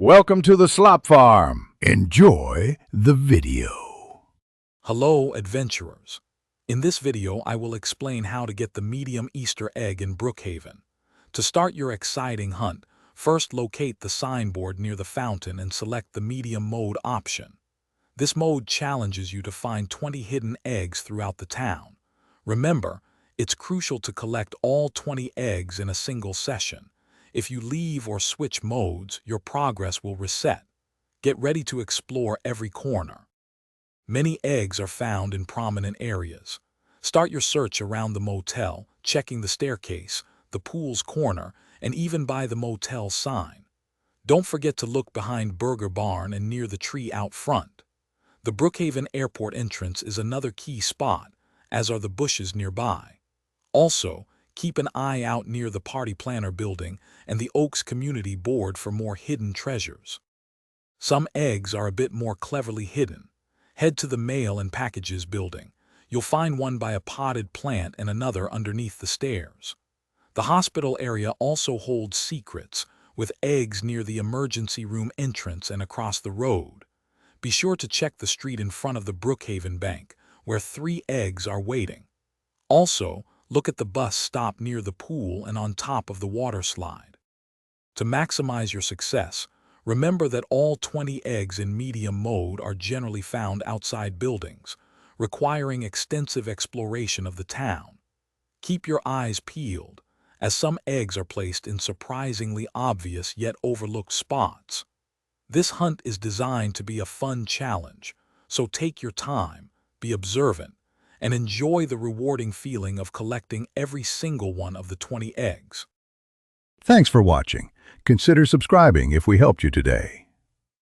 Welcome to the Slop Farm. Enjoy the video. Hello, adventurers. In this video, I will explain how to get the medium Easter egg in Brookhaven. To start your exciting hunt, first locate the signboard near the fountain and select the medium mode option. This mode challenges you to find 20 hidden eggs throughout the town. Remember, it's crucial to collect all 20 eggs in a single session. If you leave or switch modes, your progress will reset. Get ready to explore every corner. Many eggs are found in prominent areas. Start your search around the motel, checking the staircase, the pool's corner, and even by the motel sign. Don't forget to look behind Burger Barn and near the tree out front. The Brookhaven Airport entrance is another key spot, as are the bushes nearby. Also, keep an eye out near the Party Planner building and the Oaks Community Board for more hidden treasures. Some eggs are a bit more cleverly hidden. Head to the Mail and Packages building. You'll find one by a potted plant and another underneath the stairs. The hospital area also holds secrets, with eggs near the emergency room entrance and across the road. Be sure to check the street in front of the Brookhaven Bank, where 3 eggs are waiting. Also, look at the bus stop near the pool and on top of the water slide. To maximize your success, remember that all 20 eggs in medium mode are generally found outside buildings, requiring extensive exploration of the town. Keep your eyes peeled, as some eggs are placed in surprisingly obvious yet overlooked spots. This hunt is designed to be a fun challenge, so take your time, be observant, and enjoy the rewarding feeling of collecting every single one of the 20 eggs. Thanks for watching. Consider subscribing if we helped you today.